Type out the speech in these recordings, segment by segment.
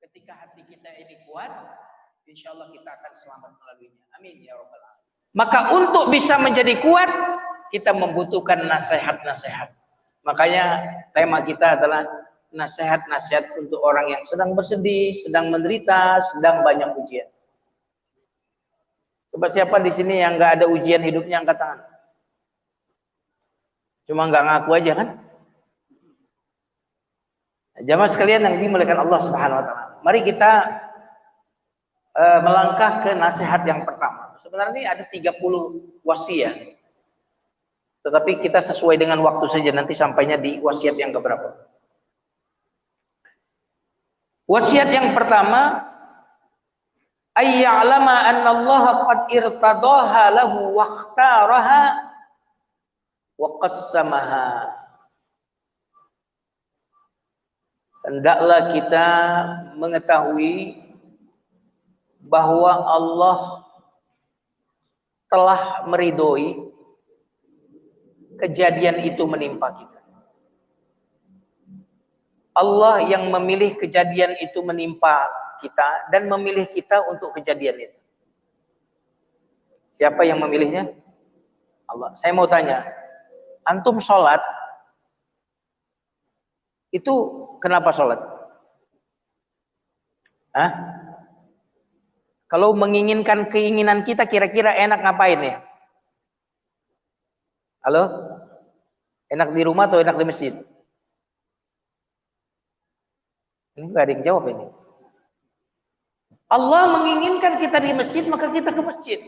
Ketika hati kita ini kuat, insya Allah kita akan selamat melaluinya. Amin ya rabbal alamin. Maka untuk bisa menjadi kuat, kita membutuhkan nasihat-nasihat. Makanya tema kita adalah nasihat-nasihat untuk orang yang sedang bersedih, sedang menderita, sedang banyak ujian. Coba siapa di sini yang nggak ada ujian hidupnya, angkat tangan. Cuma nggak ngaku aja kan? Jamaah sekalian yang dimuliakan Allah Subhanahu Wa Taala. Mari kita melangkah ke nasihat yang pertama. Sebenarnya ini ada 30 wasiat. Tetapi kita sesuai dengan waktu saja, nanti sampainya di wasiat yang keberapa. Wasiat yang pertama, ayya'lama anna Allah qad irtadaha lahu wa ikhtaraha wa qassamaha. Hendaklah kita mengetahui bahwa Allah telah meridhoi kejadian itu menimpa kita. Allah yang memilih kejadian itu menimpa kita dan memilih kita untuk kejadian itu. Siapa yang memilihnya? Allah. Saya mau tanya, antum sholat itu kenapa sholat? Hah? Kalau menginginkan keinginan kita, kira-kira enak ngapain ya? Halo? Enak di rumah atau enak di masjid? Ini nggak ada yang jawab ini. Allah menginginkan kita di masjid, maka kita ke masjid.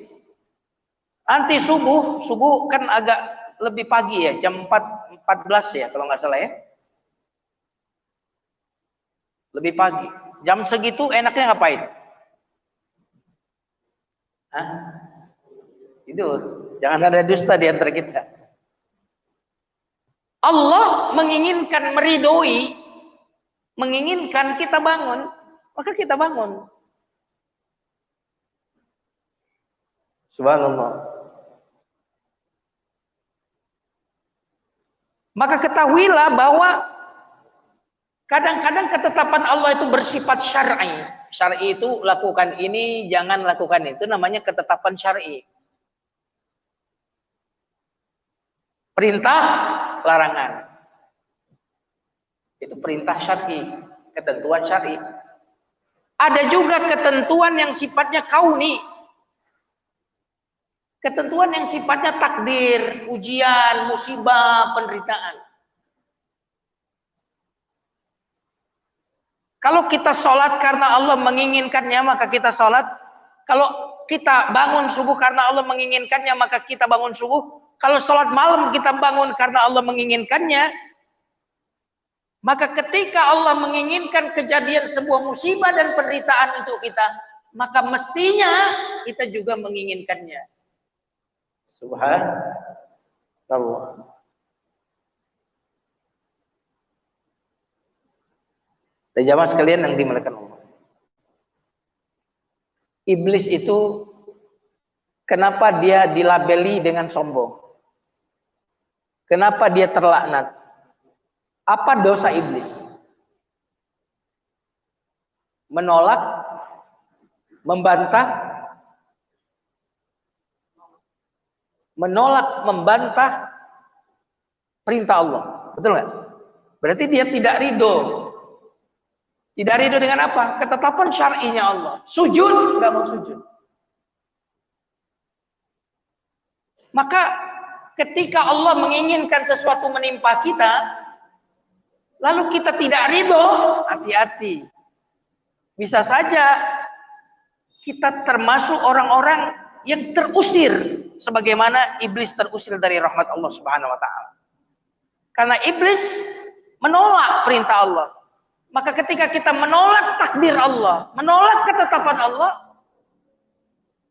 Nanti subuh kan agak lebih pagi ya, jam 4.14 ya kalau nggak salah ya. Lebih pagi. Jam segitu enaknya ngapain? Hah? Tidur. Jangan ada dusta di antara kita. Allah menginginkan, meridhoi, menginginkan kita bangun, maka kita bangun. Subhanallah. Maka ketahuilah bahwa kadang-kadang ketetapan Allah itu bersifat syar'i. Syar'i itu lakukan ini, jangan lakukan itu, namanya ketetapan syar'i. Perintah, larangan. Itu perintah syar'i, ketentuan syar'i. Ada juga ketentuan yang sifatnya kauni. Ketentuan yang sifatnya takdir, ujian, musibah, penderitaan. Kalau kita sholat karena Allah menginginkannya, maka kita sholat. Kalau kita bangun subuh karena Allah menginginkannya, maka kita bangun subuh. Kalau sholat malam kita bangun karena Allah menginginkannya, maka ketika Allah menginginkan kejadian sebuah musibah dan penderitaan untuk kita, maka mestinya kita juga menginginkannya. Subhanallah. Dan jamaah sekalian yang dimuliakan Allah. Iblis itu kenapa dia dilabeli dengan sombong? Kenapa dia terlaknat? Apa dosa iblis? Menolak, membantah perintah Allah. Betul nggak? Berarti dia tidak ridho. Tidak ridho dengan apa? Ketetapan syar'inya Allah. Sujud, nggak mau sujud. Maka ketika Allah menginginkan sesuatu menimpa kita, lalu kita tidak ridho, hati-hati. Bisa saja kita termasuk orang-orang yang terusir, sebagaimana iblis terusir dari rahmat Allah Subhanahu Wa Taala. Karena iblis menolak perintah Allah. Maka ketika kita menolak takdir Allah, menolak ketetapan Allah,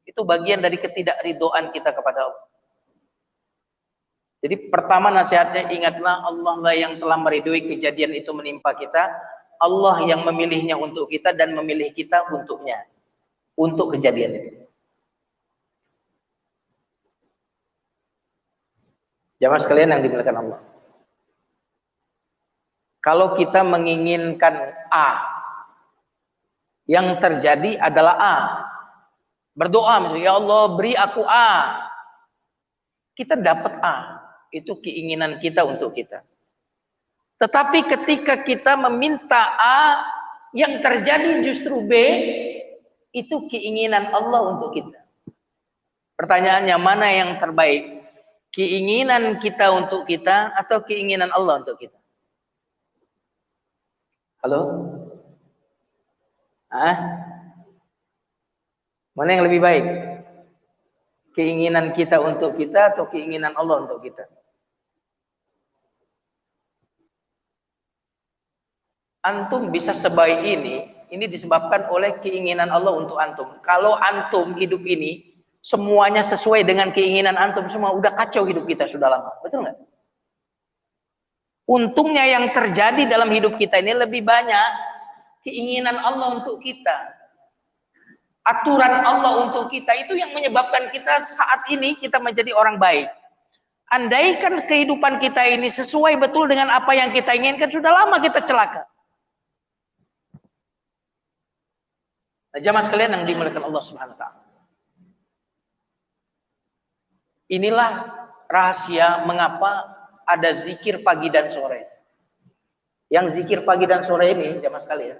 itu bagian dari ketidakridhoan kita kepada Allah. Jadi pertama nasihatnya, ingatlah Allah lah yang telah meridhoi kejadian itu menimpa kita. Allah yang memilihnya untuk kita dan memilih kita untuknya, untuk kejadian itu. Jamaah sekalian yang dimuliakan Allah. Kalau kita menginginkan A, yang terjadi adalah A. Berdoa misalnya, ya Allah beri aku A. Kita dapat A. Itu keinginan kita untuk kita. Tetapi ketika kita meminta A, yang terjadi justru B, itu keinginan Allah untuk kita. Pertanyaannya, mana yang terbaik? Keinginan kita untuk kita atau keinginan Allah untuk kita? Halo? Mana yang lebih baik? Keinginan kita untuk kita atau keinginan Allah untuk kita? Antum bisa sebaik ini disebabkan oleh keinginan Allah untuk antum. Kalau antum hidup ini semuanya sesuai dengan keinginan antum semua, udah kacau hidup kita sudah lama. Betul nggak? Untungnya yang terjadi dalam hidup kita ini lebih banyak keinginan Allah untuk kita. Aturan Allah untuk kita itu yang menyebabkan kita saat ini kita menjadi orang baik. Andaikan kehidupan kita ini sesuai betul dengan apa yang kita inginkan, sudah lama kita celaka. Nah, jamaah sekalian yang dimuliakan Allah Subhanahu wa taala. Inilah rahasia mengapa ada zikir pagi dan sore. Yang zikir pagi dan sore ini, jamaah sekalian,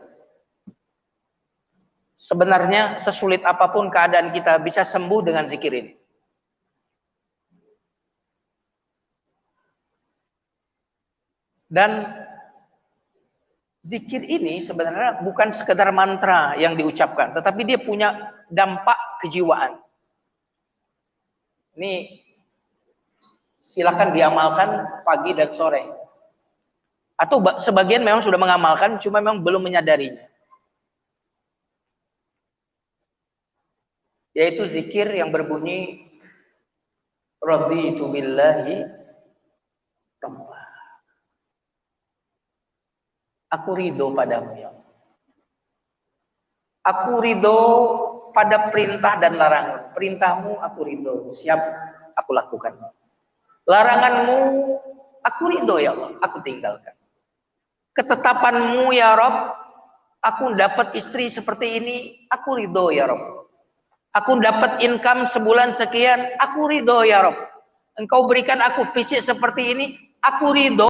sebenarnya sesulit apapun keadaan kita bisa sembuh dengan zikir ini. Dan zikir ini sebenarnya bukan sekedar mantra yang diucapkan, tetapi dia punya dampak kejiwaan. Ini silakan diamalkan pagi dan sore. Atau sebagian memang sudah mengamalkan, cuma memang belum menyadarinya. Yaitu zikir yang berbunyi raditu billahi rabbah. Aku ridho padamu ya Allah. Aku ridho pada perintah dan larangan. Perintahmu aku ridho, siap aku lakukan. Laranganmu aku ridho ya Allah, aku tinggalkan. Ketetapanmu ya Rabb, aku dapat istri seperti ini, aku ridho ya Rabb. Aku dapat income sebulan sekian, aku ridho ya Rabb. Engkau berikan aku fisik seperti ini, aku ridho.